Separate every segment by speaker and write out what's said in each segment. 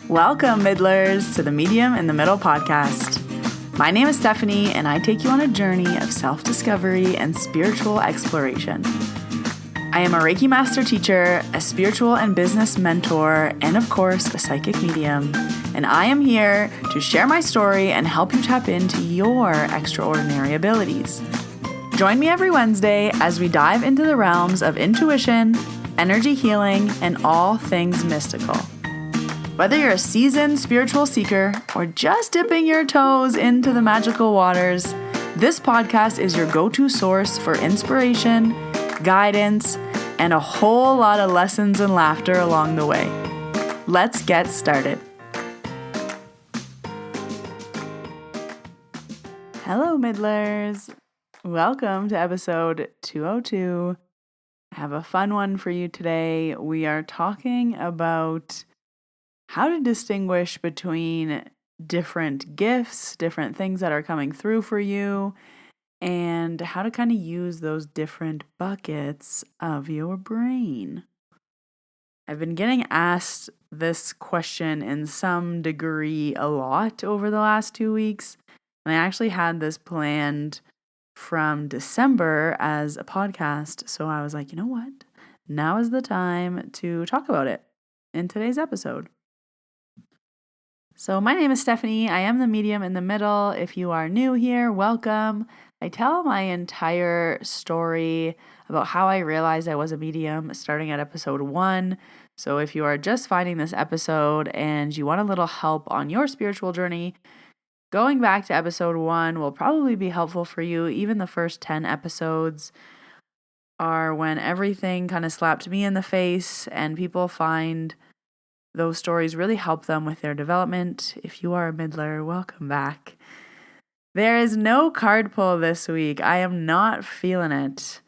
Speaker 1: Welcome, Middlers, to the Medium in the Middle podcast. My name is Stephanie, and I take you on a journey of self-discovery and spiritual exploration. I am a Reiki master teacher, a spiritual and business mentor, and of course, a psychic medium. And I am here to share my story and help you tap into your extraordinary abilities. Join me every Wednesday as we dive into the realms of intuition, energy healing, and all things mystical. Whether you're a seasoned spiritual seeker or just dipping your toes into the magical waters, this podcast is your go-to source for inspiration, guidance, and a whole lot of lessons and laughter along the way. Let's get started. Hello, Middlers. Welcome to episode 202. I have a fun one for you today. We are talking about how to distinguish between different gifts, different things that are coming through for you, and how to kind of use those different buckets of your brain. I've been getting asked this question in some degree a lot over the last 2 weeks, and I actually had this planned from December as a podcast, so I was like, you know what? Now is the time to talk about it in today's episode. So my name is Stephanie. I am the medium in the middle. If you are new here, welcome. I tell my entire story about how I realized I was a medium starting at episode 1. So if you are just finding this episode and you want a little help on your spiritual journey, going back to episode 1 will probably be helpful for you. Even the first 10 episodes are when everything kind of slapped me in the face, and people find those stories really help them with their development. If you are a middler, welcome back. There is no card pull this week. I am not feeling it.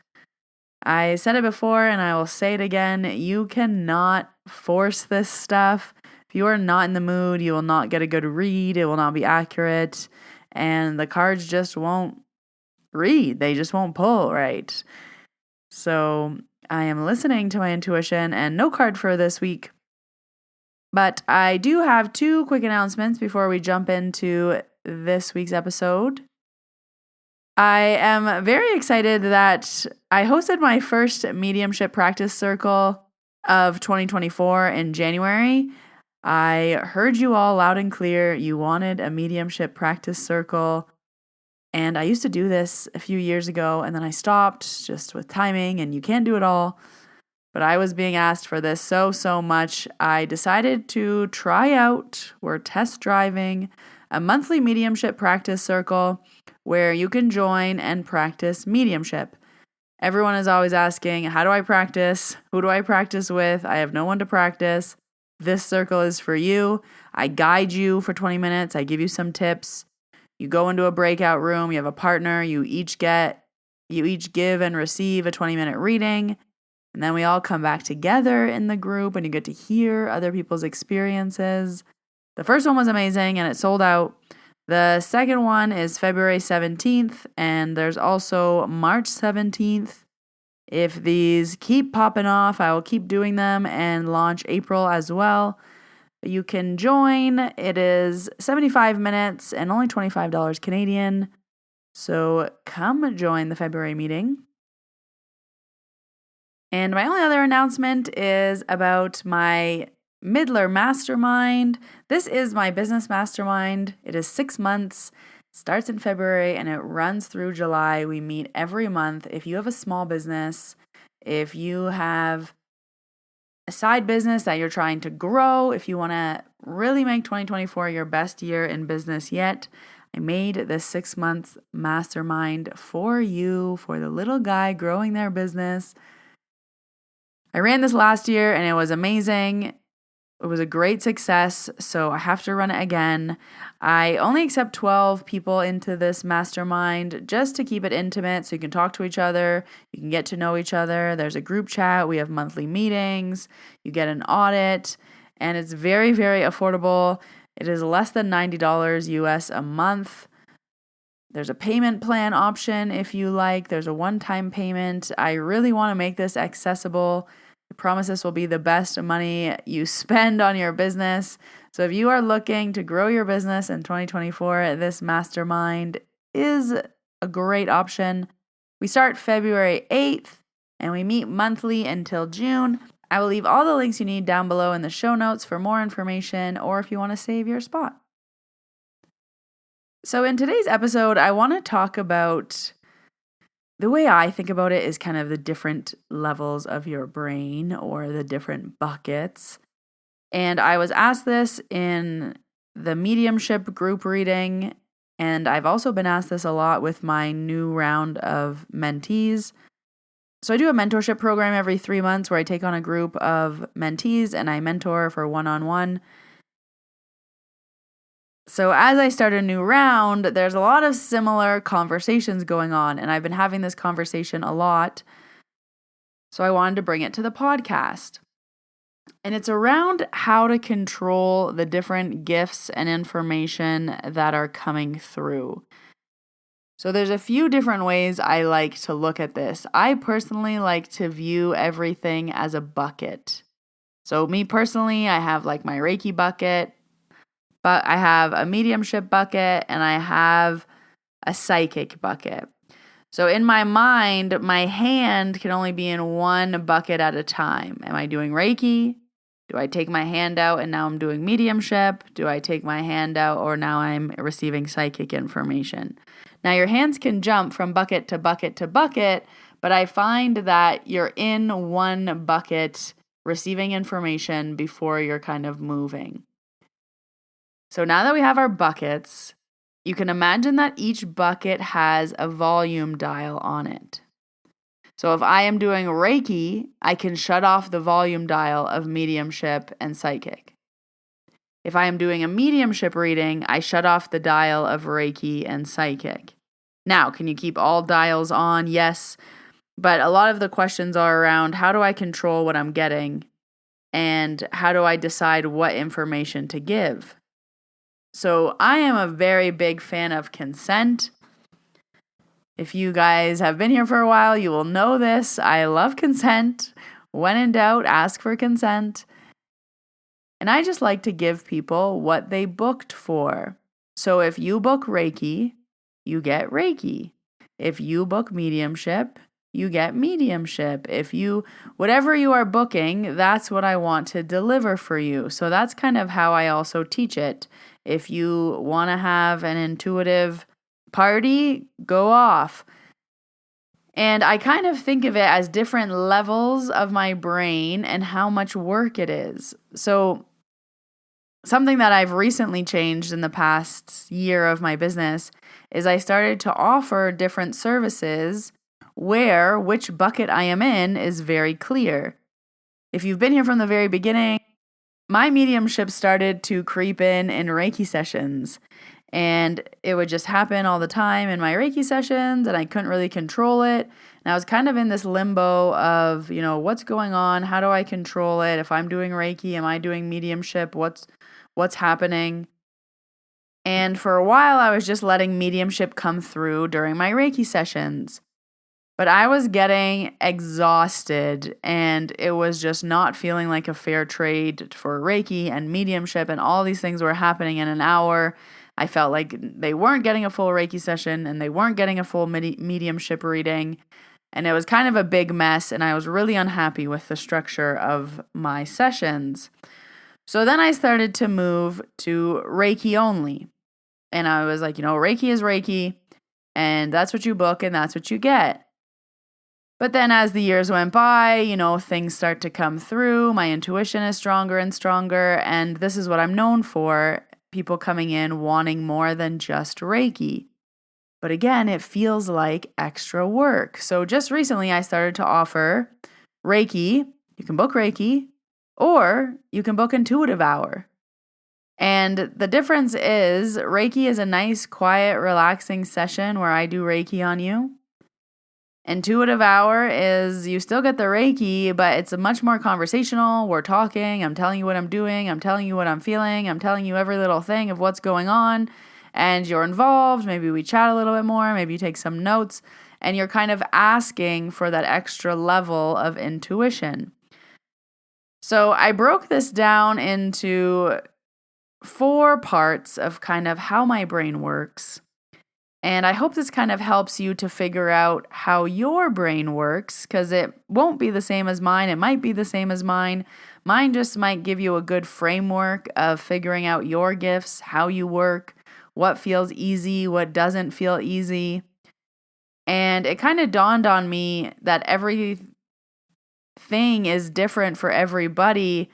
Speaker 1: I said it before and I will say it again. You cannot force this stuff. If you are not in the mood, you will not get a good read. It will not be accurate. And the cards just won't read. They just won't pull right. So I am listening to my intuition, and no card for this week. But I do have 2 quick announcements before we jump into this week's episode. I am very excited that I hosted my first mediumship practice circle of 2024 in January. I heard you all loud and clear. You wanted a mediumship practice circle. And I used to do this a few years ago, and then I stopped just with timing, and you can't do it all. But I was being asked for this so much, I decided to try out, we're test driving, a monthly mediumship practice circle where you can join and practice mediumship. Everyone is always asking, how do I practice? Who do I practice with? I have no one to practice. This circle is for you. I guide you for 20 minutes. I give you some tips. You go into a breakout room. You have a partner. You each give and receive a 20-minute reading. And then we all come back together in the group and you get to hear other people's experiences. The first one was amazing and it sold out. The second one is February 17th, and there's also March 17th. If these keep popping off, I will keep doing them and launch April as well. You can join. It is 75 minutes and only $25 Canadian. So come join the February meeting. And my only other announcement is about my Middler Mastermind. This is my business mastermind. It is 6 months, starts in February, and it runs through July. We meet every month. If you have a small business, if you have a side business that you're trying to grow, if you want to really make 2024 your best year in business yet, I made this 6 month mastermind for you, for the little guy growing their business. I ran this last year and it was amazing. It was a great success, so I have to run it again. I only accept 12 people into this mastermind just to keep it intimate so you can talk to each other, you can get to know each other. There's a group chat, we have monthly meetings, you get an audit, and it's very, very affordable. It is less than $90 US a month. There's a payment plan option if you like. There's a one-time payment. I really want to make this accessible. I promise this will be the best money you spend on your business. So if you are looking to grow your business in 2024, this mastermind is a great option. We start February 8th and we meet monthly until June. I will leave all the links you need down below in the show notes for more information or if you want to save your spot. So in today's episode, I want to talk about the way I think about it is kind of the different levels of your brain or the different buckets. And I was asked this in the Mediumship group reading, and I've also been asked this a lot with my new round of mentees. So I do a mentorship program every 3 months where I take on a group of mentees and I mentor for one-on-one. So as I start a new round, there's a lot of similar conversations going on, and I've been having this conversation a lot. So I wanted to bring it to the podcast. And it's around how to control the different gifts and information that are coming through. So there's a few different ways I like to look at this. I personally like to view everything as a bucket. So me personally, I have like my Reiki bucket, but I have a mediumship bucket and I have a psychic bucket. So in my mind, my hand can only be in one bucket at a time. Am I doing Reiki? Do I take my hand out and now I'm doing mediumship? Do I take my hand out or now I'm receiving psychic information? Now your hands can jump from bucket to bucket to bucket, but I find that you're in one bucket receiving information before you're kind of moving. So now that we have our buckets, you can imagine that each bucket has a volume dial on it. So if I am doing Reiki, I can shut off the volume dial of mediumship and psychic. If I am doing a mediumship reading, I shut off the dial of Reiki and psychic. Now, can you keep all dials on? Yes. But a lot of the questions are around how do I control what I'm getting and how do I decide what information to give? So I am a very big fan of consent. If you guys have been here for a while, you will know this. I love consent. When in doubt, ask for consent. And I just like to give people what they booked for. So if you book Reiki, you get Reiki. If you book mediumship, you get mediumship. Whatever you are booking, that's what I want to deliver for you. So that's kind of how I also teach it. If you want to have an intuitive party, go off. And I kind of think of it as different levels of my brain and how much work it is. So something that I've recently changed in the past year of my business is I started to offer different services where which bucket I am in is very clear. If you've been here from the very beginning, my mediumship started to creep in Reiki sessions. And it would just happen all the time in my Reiki sessions, and I couldn't really control it. And I was kind of in this limbo of, what's going on? How do I control it? If I'm doing Reiki, am I doing mediumship? What's happening? And for a while, I was just letting mediumship come through during my Reiki sessions. But I was getting exhausted, and it was just not feeling like a fair trade for Reiki and mediumship, and all these things were happening in an hour. I felt like they weren't getting a full Reiki session, and they weren't getting a full mediumship reading, and it was kind of a big mess, and I was really unhappy with the structure of my sessions. So then I started to move to Reiki only, and I was like, Reiki is Reiki, and that's what you book, and that's what you get. But then as the years went by, things start to come through. My intuition is stronger and stronger. And this is what I'm known for. People coming in wanting more than just Reiki. But again, it feels like extra work. So just recently I started to offer Reiki. You can book Reiki or you can book intuitive hour. And the difference is Reiki is a nice, quiet, relaxing session where I do Reiki on you. Intuitive hour is you still get the Reiki, but it's a much more conversational. We're talking. I'm telling you what I'm doing. I'm telling you what I'm feeling. I'm telling you every little thing of what's going on. And you're involved. Maybe we chat a little bit more. Maybe you take some notes. And you're kind of asking for that extra level of intuition. So I broke this down into 4 parts of kind of how my brain works. And I hope this kind of helps you to figure out how your brain works, because it won't be the same as mine. It might be the same as mine. Mine just might give you a good framework of figuring out your gifts, how you work, what feels easy, what doesn't feel easy. And it kind of dawned on me that everything is different for everybody.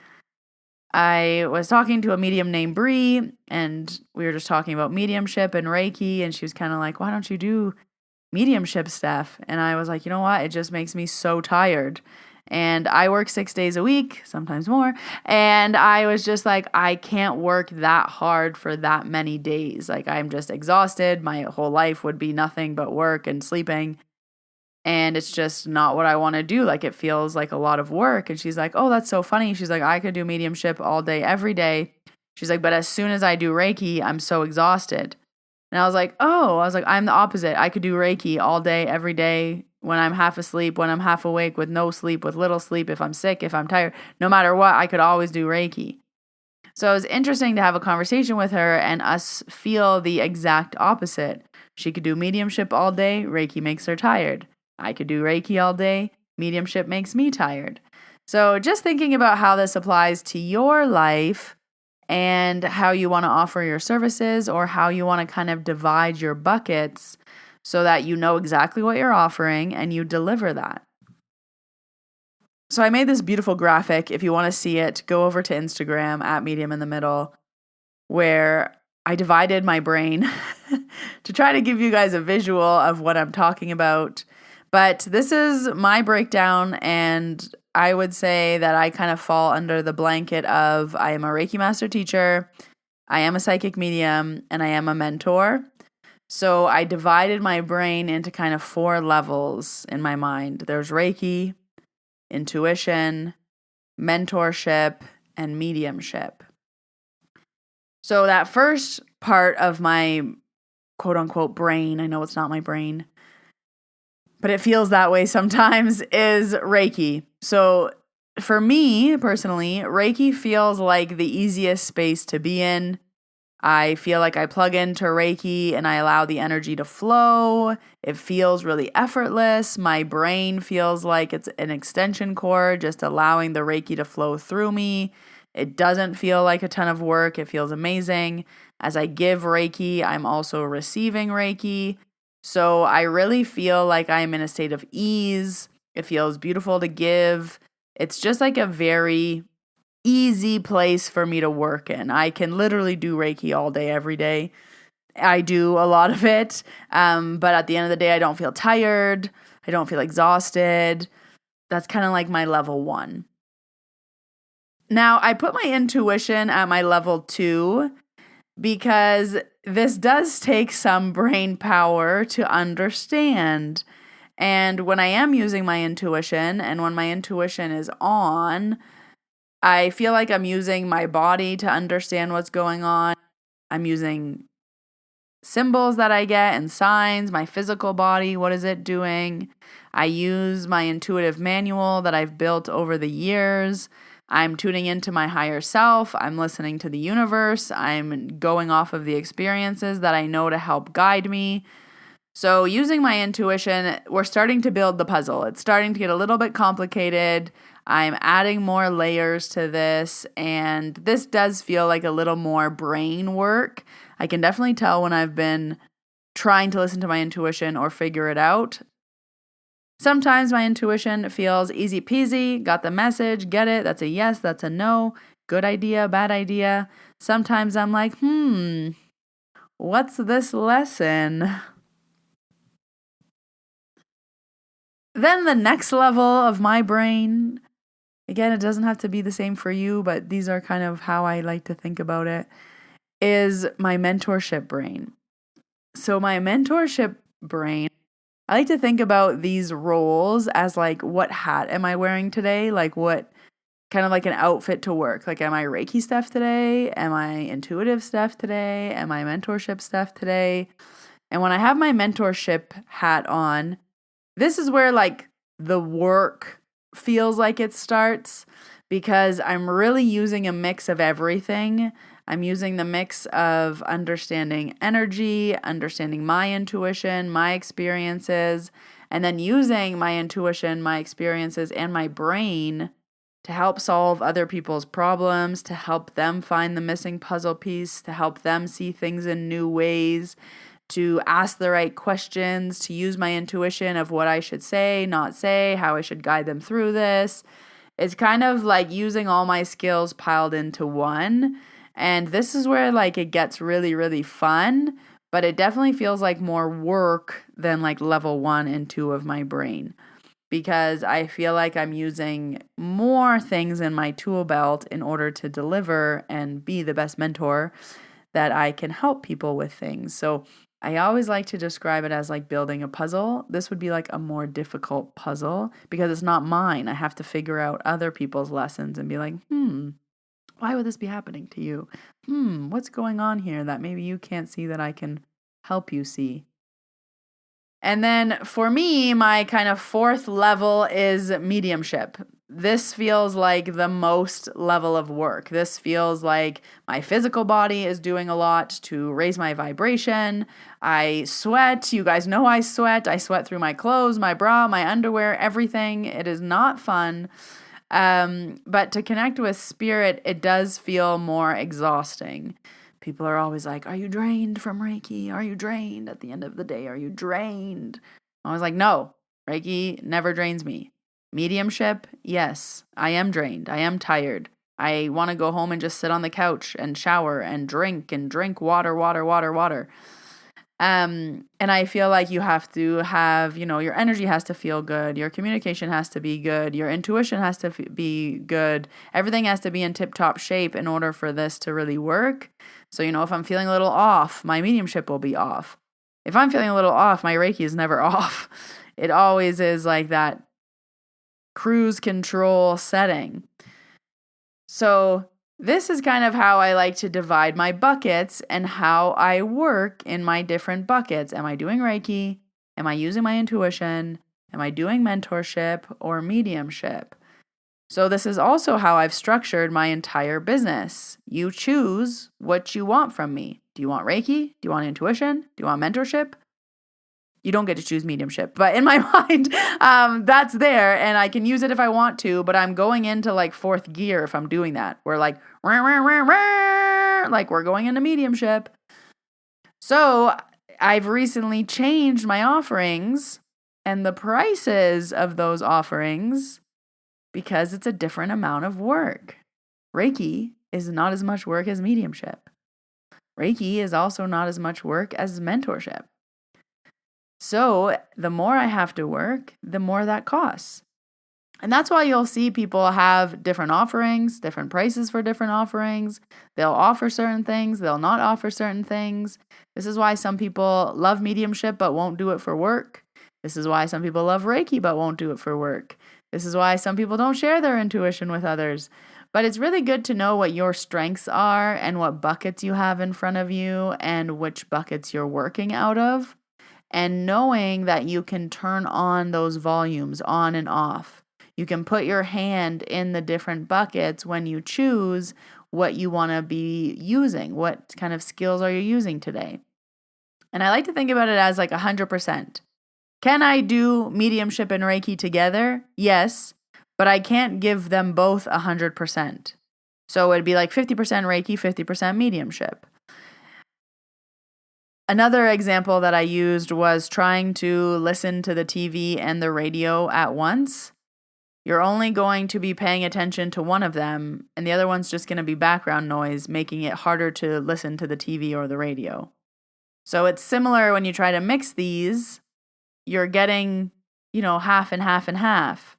Speaker 1: I was talking to a medium named Bree, and we were just talking about mediumship and Reiki, and she was kind of like, why don't you do mediumship stuff? And I was like, you know what? It just makes me so tired. And I work 6 days a week, sometimes more. And I was just like, I can't work that hard for that many days. Like, I'm just exhausted. My whole life would be nothing but work and sleeping. And it's just not what I want to do. Like, it feels like a lot of work. And she's like, oh, that's so funny. She's like, I could do mediumship all day, every day. She's like, but as soon as I do Reiki, I'm so exhausted. And I was like, I'm the opposite. I could do Reiki all day, every day, when I'm half asleep, when I'm half awake, with no sleep, with little sleep, if I'm sick, if I'm tired, no matter what, I could always do Reiki. So it was interesting to have a conversation with her and us feel the exact opposite. She could do mediumship all day, Reiki makes her tired. I could do Reiki all day, mediumship makes me tired. So just thinking about how this applies to your life and how you want to offer your services, or how you want to kind of divide your buckets so that you know exactly what you're offering and you deliver that. So I made this beautiful graphic. If you want to see it, go over to Instagram at Medium in the Middle, where I divided my brain to try to give you guys a visual of what I'm talking about. But this is my breakdown, and I would say that I kind of fall under the blanket of I am a Reiki master teacher, I am a psychic medium, and I am a mentor. So I divided my brain into kind of 4 levels in my mind. There's Reiki, intuition, mentorship, and mediumship. So that first part of my quote unquote brain, I know it's not my brain, but it feels that way sometimes, is Reiki. So for me personally, Reiki feels like the easiest space to be in. I feel like I plug into Reiki and I allow the energy to flow. It feels really effortless. My brain feels like it's an extension cord, just allowing the Reiki to flow through me. It doesn't feel like a ton of work. It feels amazing. As I give Reiki, I'm also receiving Reiki. So I really feel like I'm in a state of ease. It feels beautiful to give. It's just like a very easy place for me to work in. I can literally do Reiki all day, every day. I do a lot of it. But at the end of the day, I don't feel tired. I don't feel exhausted. That's kind of like my level 1. Now, I put my intuition at my level 2 because this does take some brain power to understand. And when I am using my intuition, and when my intuition is on, I feel like I'm using my body to understand what's going on. I'm using symbols that I get and signs, my physical body, what is it doing? I use my intuitive manual that I've built over the years. I'm tuning into my higher self. I'm listening to the universe. I'm going off of the experiences that I know to help guide me. So using my intuition, we're starting to build the puzzle. It's starting to get a little bit complicated. I'm adding more layers to this, and this does feel like a little more brain work. I can definitely tell when I've been trying to listen to my intuition or figure it out. Sometimes my intuition feels easy peasy, got the message, get it, that's a yes, that's a no, good idea, bad idea. Sometimes I'm like, what's this lesson? Then the next level of my brain, again, it doesn't have to be the same for you, but these are kind of how I like to think about it, is my mentorship brain. So my mentorship brain, I like to think about these roles as like, what hat am I wearing today? Like what, kind of like an outfit to work. Like, am I Reiki stuff today? Am I intuitive stuff today? Am I mentorship stuff today? And when I have my mentorship hat on, this is where like the work feels like it starts, because I'm really using a mix of everything. I'm using the mix of understanding energy, understanding my intuition, my experiences, and then using my intuition, my experiences, and my brain to help solve other people's problems, to help them find the missing puzzle piece, to help them see things in new ways, to ask the right questions, to use my intuition of what I should say, not say, how I should guide them through this. It's kind of like using all my skills piled into one. And this is where like it gets really, really fun, but it definitely feels like more work than like level 1 and 2 of my brain, because I feel like I'm using more things in my tool belt in order to deliver and be the best mentor that I can help people with things. So I always like to describe it as like building a puzzle. This would be like a more difficult puzzle because it's not mine. I have to figure out other people's lessons and be like, why would this be happening to you? What's going on here that maybe you can't see that I can help you see? And then for me, my kind of 4th level is mediumship. This feels like the most level of work. This feels like my physical body is doing a lot to raise my vibration. I sweat. You guys know I sweat. I sweat through my clothes, my bra, my underwear, everything. It is not fun. But to connect with spirit, it does feel more exhausting. People are always like, are you drained from Reiki? Are you drained at the end of the day? Are you drained? I was like, no, Reiki never drains me. Mediumship, yes, I am drained. I am tired. I want to go home and just sit on the couch and shower and drink water. And I feel like you have to have, your energy has to feel good. Your communication has to be good. Your intuition has to be good. Everything has to be in tip-top shape in order for this to really work. So, if I'm feeling a little off, my mediumship will be off. If I'm feeling a little off, my Reiki is never off. It always is like that cruise control setting. So this is kind of how I like to divide my buckets and how I work in my different buckets. Am I doing Reiki? Am I using my intuition? Am I doing mentorship or mediumship? So this is also how I've structured my entire business. You choose what you want from me. Do you want Reiki? Do you want intuition? Do you want mentorship? You don't get to choose mediumship, but in my mind, that's there and I can use it if I want to, but I'm going into like 4th gear if I'm doing that. We're like, like we're going into mediumship. So I've recently changed my offerings and the prices of those offerings because it's a different amount of work. Reiki is not as much work as mediumship. Reiki is also not as much work as mentorship. So the more I have to work, the more that costs. And that's why you'll see people have different offerings, different prices for different offerings. They'll offer certain things, they'll not offer certain things. This is why some people love mediumship but won't do it for work. This is why some people love Reiki but won't do it for work. This is why some people don't share their intuition with others. But it's really good to know what your strengths are and what buckets you have in front of you and which buckets you're working out of. And knowing that you can turn on those volumes on and off. You can put your hand in the different buckets when you choose what you want to be using. What kind of skills are you using today? And I like to think about it as like 100%. Can I do mediumship and Reiki together? Yes, but I can't give them both 100%. So it'd be like 50% Reiki, 50% mediumship. Another example that I used was trying to listen to the TV and the radio at once. You're only going to be paying attention to one of them, and the other one's just going to be background noise, making it harder to listen to the TV or the radio. So it's similar when you try to mix these, you're getting, half and half and half.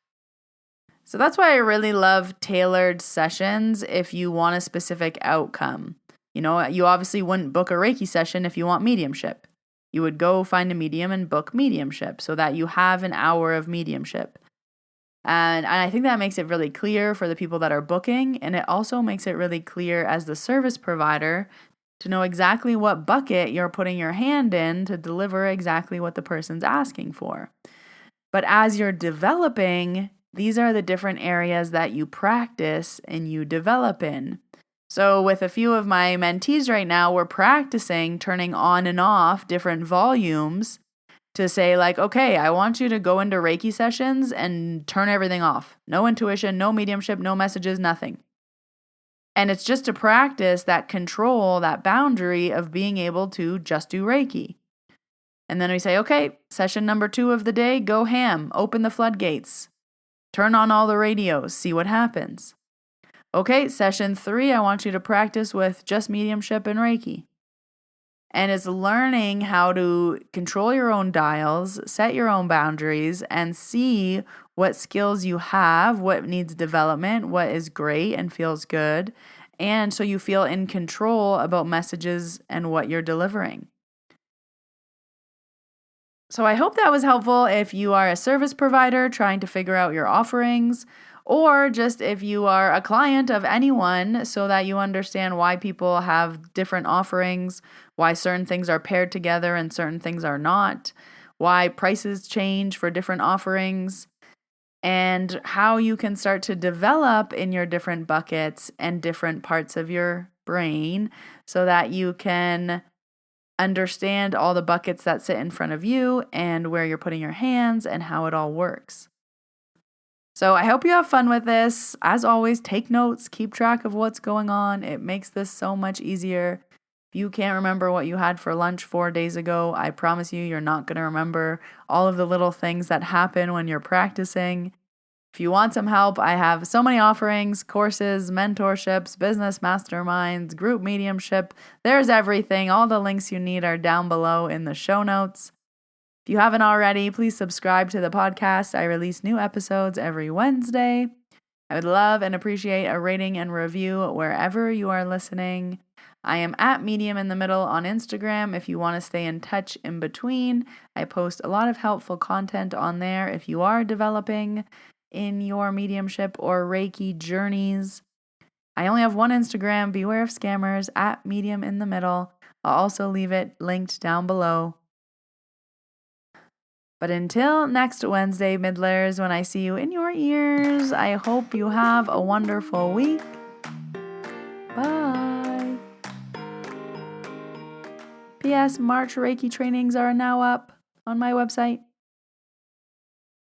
Speaker 1: So that's why I really love tailored sessions if you want a specific outcome. You obviously wouldn't book a Reiki session if you want mediumship. You would go find a medium and book mediumship so that you have an hour of mediumship. And I think that makes it really clear for the people that are booking, and it also makes it really clear as the service provider to know exactly what bucket you're putting your hand in to deliver exactly what the person's asking for. But as you're developing, these are the different areas that you practice and you develop in. So with a few of my mentees right now, we're practicing turning on and off different volumes to say like, okay, I want you to go into Reiki sessions and turn everything off. No intuition, no mediumship, no messages, nothing. And it's just to practice that control, that boundary of being able to just do Reiki. And then we say, okay, session number 2 of the day, go ham, open the floodgates, turn on all the radios, see what happens. Okay, session 3, I want you to practice with just mediumship and Reiki. And it's learning how to control your own dials, set your own boundaries, and see what skills you have, what needs development, what is great and feels good. And so you feel in control about messages and what you're delivering. So I hope that was helpful if you are a service provider trying to figure out your offerings, or just if you are a client of anyone so that you understand why people have different offerings, why certain things are paired together and certain things are not, why prices change for different offerings, and how you can start to develop in your different buckets and different parts of your brain so that you can understand all the buckets that sit in front of you and where you're putting your hands and how it all works. So I hope you have fun with this. As always, take notes, keep track of what's going on. It makes this so much easier. If you can't remember what you had for lunch 4 days ago, I promise you're not going to remember all of the little things that happen when you're practicing. If you want some help, I have so many offerings, courses, mentorships, business masterminds, group mediumship. There's everything. All the links you need are down below in the show notes. If you haven't already, please subscribe to the podcast. I release new episodes every Wednesday. I would love and appreciate a rating and review wherever you are listening. I am at Medium in the Middle on Instagram if you want to stay in touch in between. I post a lot of helpful content on there if you are developing in your mediumship or Reiki journeys. I only have one Instagram, beware of scammers, at Medium in the Middle. I'll also leave it linked down below. But until next Wednesday, Middlers, when I see you in your ears, I hope you have a wonderful week. Bye. P.S. March Reiki trainings are now up on my website.